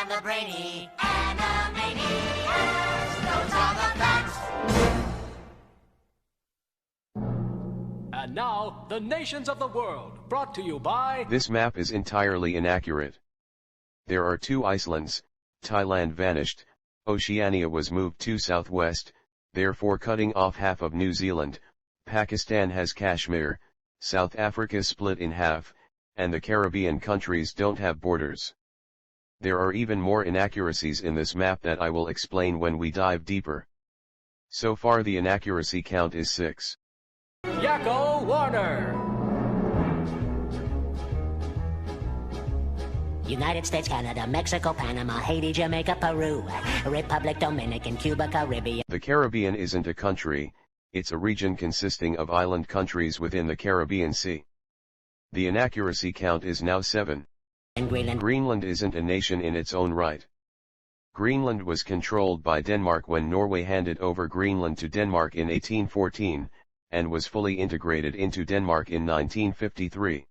am the brainy Animaniacs. Those are the facts. And now, the nations of the world, brought to you by... This map is entirely inaccurate. There are 2 Icelands, Thailand vanished, Oceania was moved to southwest, therefore cutting off half of New Zealand, Pakistan has Kashmir, South Africa split in half, and the Caribbean countries don't have borders. There are even more inaccuracies in this map that I will explain when we dive deeper. So far the inaccuracy count is 6. Yakko Warner. United States, Canada, Mexico, Panama, Haiti, Jamaica, Peru, Republic Dominican, Cuba, Caribbean. The Caribbean isn't a country, it's a region consisting of island countries within the Caribbean Sea. The inaccuracy count is now 7. Greenland isn't a nation in its own right. Greenland was controlled by Denmark when Norway handed over Greenland to Denmark in 1814, and was fully integrated into Denmark in 1953.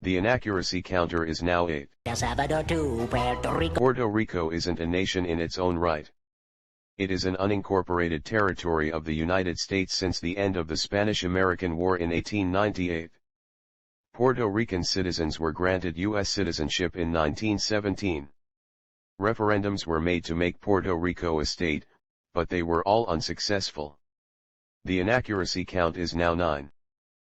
The inaccuracy counter is now 8. Puerto Rico isn't a nation in its own right. It is an unincorporated territory of the United States since the end of the Spanish-American War in 1898. Puerto Rican citizens were granted U.S. citizenship in 1917. Referendums were made to make Puerto Rico a state, but they were all unsuccessful. The inaccuracy count is now 9.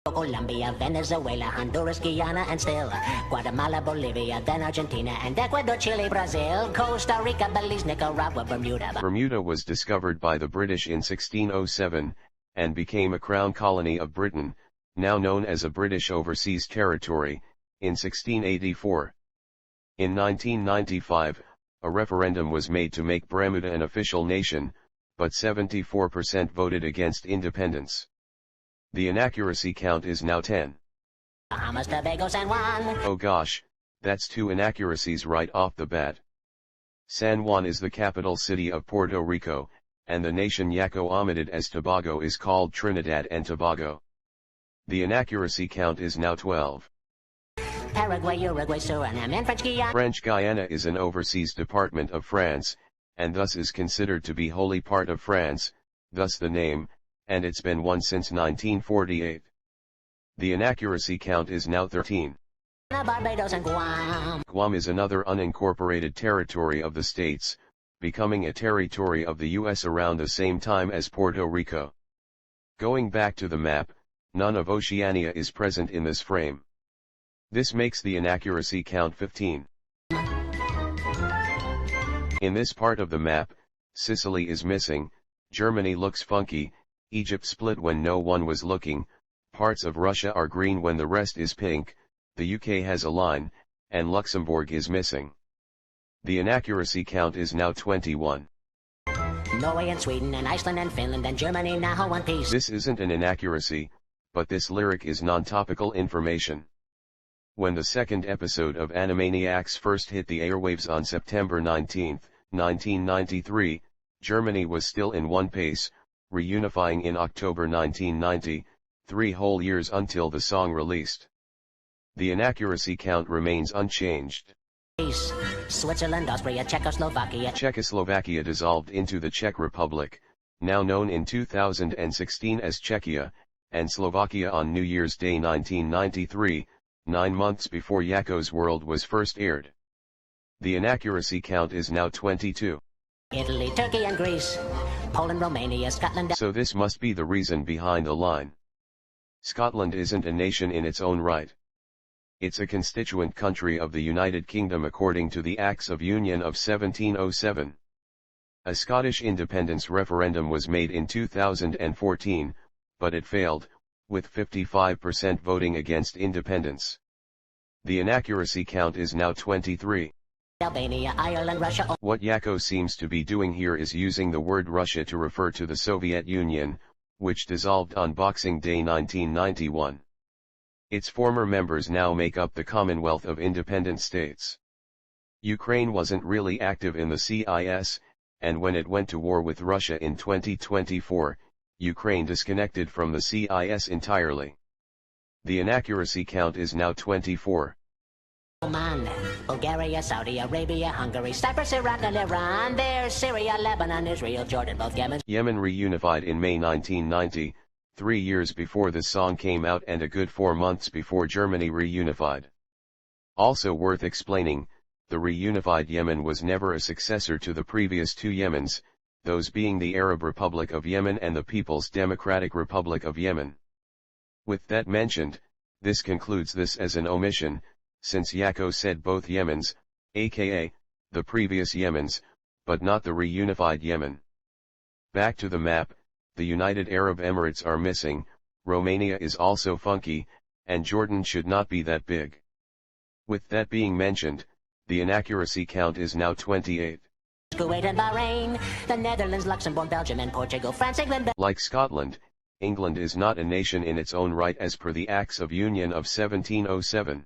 Colombia, Venezuela, Honduras, Guyana, and still Guatemala, Bolivia, then Argentina, and Ecuador, Chile, Brazil, Costa Rica, Belize, Nicaragua, Bermuda. Bermuda was discovered by the British in 1607, and became a crown colony of Britain, now known as a British Overseas Territory, in 1684. In 1995, a referendum was made to make Bermuda an official nation, but 74% voted against independence. The inaccuracy count is now 10. Bahamas, Tobago, San Juan. Oh gosh, that's 2 inaccuracies right off the bat. San Juan is the capital city of Puerto Rico, and the nation Yakko omitted as Tobago is called Trinidad and Tobago. The inaccuracy count is now 12. Paraguay, Uruguay, Suriname, and French Guiana. French Guiana is an overseas department of France, and thus is considered to be wholly part of France, thus the name, and it's been one since 1948. The inaccuracy count is now 13. Barbados and Guam. Guam is another unincorporated territory of the States, becoming a territory of the U.S. around the same time as Puerto Rico. Going back to the map, none of Oceania is present in this frame. This makes the inaccuracy count 15. In this part of the map, Sicily is missing, Germany looks funky, Egypt split when no one was looking, parts of Russia are green when the rest is pink, the UK has a line, and Luxembourg is missing. The inaccuracy count is now 21. Norway and Sweden and Iceland and Finland and Germany now one piece. This isn't an inaccuracy, but this lyric is non-topical information. When the second episode of Animaniacs first hit the airwaves on September 19, 1993, Germany was still in one piece, reunifying in October 1990, 3 whole years until the song released. The inaccuracy count remains unchanged. Switzerland, Austria, Czechoslovakia. Czechoslovakia dissolved into the Czech Republic, now known in 2016 as Czechia, and Slovakia on New Year's Day 1993, 9 months before Yakko's World was first aired. The inaccuracy count is now 22. Italy, Turkey and Greece, Poland, Romania, Scotland. So this must be the reason behind the line. Scotland isn't a nation in its own right. It's a constituent country of the United Kingdom according to the Acts of Union of 1707. A Scottish independence referendum was made in 2014, but it failed, with 55% voting against independence. The inaccuracy count is now 23. Albania, Ireland, Russia. What Yakko seems to be doing here is using the word Russia to refer to the Soviet Union, which dissolved on Boxing Day 1991. Its former members now make up the Commonwealth of Independent States. Ukraine wasn't really active in the CIS, and when it went to war with Russia in 2024, Ukraine disconnected from the CIS entirely. The inaccuracy count is now 24. Oman, Bulgaria, Saudi Arabia, Hungary, Cyprus, Iraq, and Iran. There's Syria, Lebanon, Israel, Jordan, both Yemen. Yemen reunified in May 1990, 3 years before the song came out and a good 4 months before Germany reunified. Also worth explaining, the reunified Yemen was never a successor to the previous two Yemens, those being the Arab Republic of Yemen and the People's Democratic Republic of Yemen. With that mentioned, this concludes this as an omission, since Yakko said both Yemens, aka, the previous Yemens, but not the reunified Yemen. Back to the map, the United Arab Emirates are missing, Romania is also funky, and Jordan should not be that big. With that being mentioned, the inaccuracy count is now 28. Kuwait and Bahrain, the Netherlands, Luxembourg, Belgium, and Portugal, France, England. Like Scotland, England is not a nation in its own right as per the Acts of Union of 1707.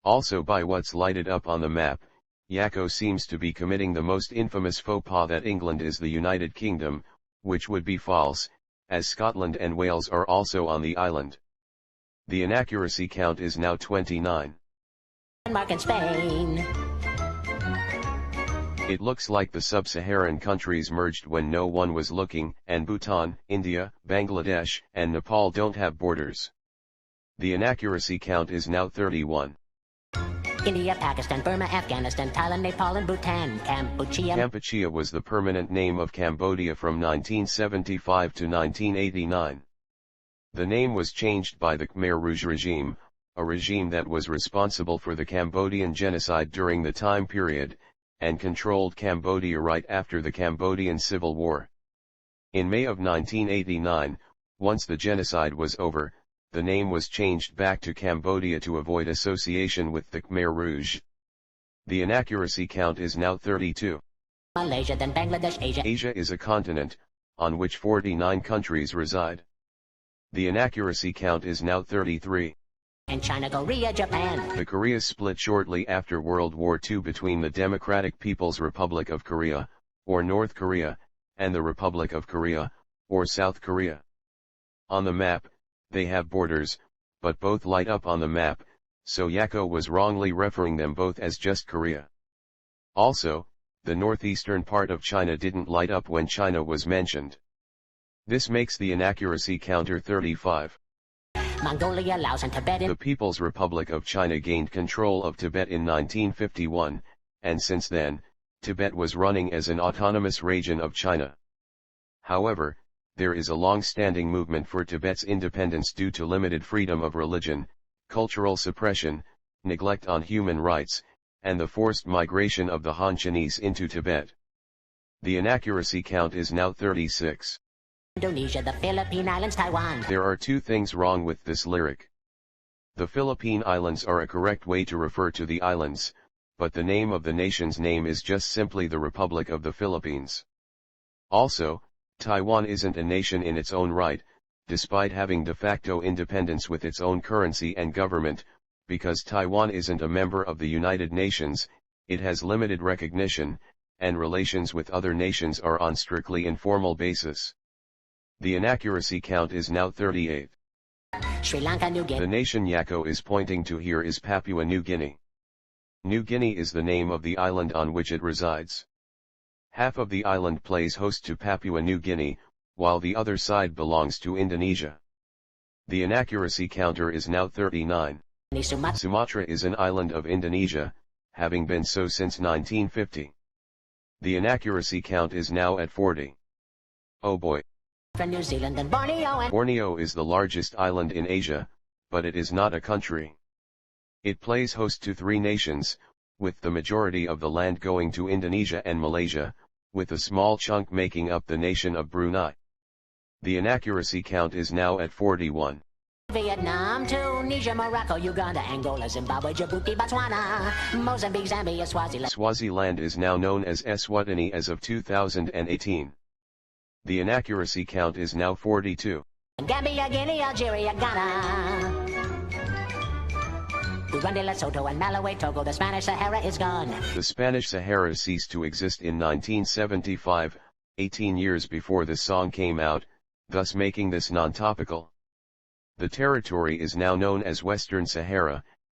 Also by what's lighted up on the map, Yakko seems to be committing the most infamous faux pas that England is the United Kingdom, which would be false, as Scotland and Wales are also on the island. The inaccuracy count is now 29. Denmark and Spain. It looks like the sub-Saharan countries merged when no one was looking, and Bhutan, India, Bangladesh, and Nepal don't have borders. The inaccuracy count is now 31. India, Pakistan, Burma, Afghanistan, Thailand, Nepal, and Bhutan, Kampuchea. Kampuchea was the permanent name of Cambodia from 1975 to 1989. The name was changed by the Khmer Rouge regime, a regime that was responsible for the Cambodian genocide during the time period, and controlled Cambodia right after the Cambodian Civil War. In May of 1989, once the genocide was over, the name was changed back to Cambodia to avoid association with the Khmer Rouge. The inaccuracy count is now 32. Malaysia, then Bangladesh, Asia. Asia is a continent, on which 49 countries reside. The inaccuracy count is now 33. And China, Korea, Japan. The Korea split shortly after World War II between the Democratic People's Republic of Korea, or North Korea, and the Republic of Korea, or South Korea. On the map, they have borders, but both light up on the map, so Yakko was wrongly referring them both as just Korea. Also, the northeastern part of China didn't light up when China was mentioned. This makes the inaccuracy counter 35. Mongolia, Laos, and Tibet. The People's Republic of China gained control of Tibet in 1951, and since then, Tibet was running as an autonomous region of China. However, there is a long-standing movement for Tibet's independence due to limited freedom of religion, cultural suppression, neglect on human rights, and the forced migration of the Han Chinese into Tibet. The inaccuracy count is now 36. Indonesia, the Philippine Islands, Taiwan. There are two things wrong with this lyric. The Philippine Islands are a correct way to refer to the islands, but the name of the nation's name is just simply the Republic of the Philippines. Also, Taiwan isn't a nation in its own right, despite having de facto independence with its own currency and government, because Taiwan isn't a member of the United Nations, it has limited recognition, and relations with other nations are on strictly informal basis. The inaccuracy count is now 38. Sri Lanka, New Guinea. The nation Yakko is pointing to here is Papua New Guinea. New Guinea is the name of the island on which it resides. Half of the island plays host to Papua New Guinea, while the other side belongs to Indonesia. The inaccuracy counter is now 39. Sumatra is an island of Indonesia, having been so since 1950. The inaccuracy count is now at 40. Oh boy. From New Zealand and Borneo and... Borneo is the largest island in Asia, but it is not a country. It plays host to 3 nations, with the majority of the land going to Indonesia and Malaysia, with a small chunk making up the nation of Brunei. The inaccuracy count is now at 41. Vietnam, Tunisia, Morocco, Uganda, Angola, Zimbabwe, Djibouti, Botswana, Mozambique, Zambia, Swaziland. Swaziland is now known as Eswatini as of 2018. The inaccuracy count is now 42. Gambia, Guinea, Algeria, Ghana. Burundi, Lesotho, and Malawi, Togo. The Spanish Sahara is gone. The Spanish Sahara ceased to exist in 1975, 18 years before the song came out, thus making this non-topical. The territory is now known as Western Sahara,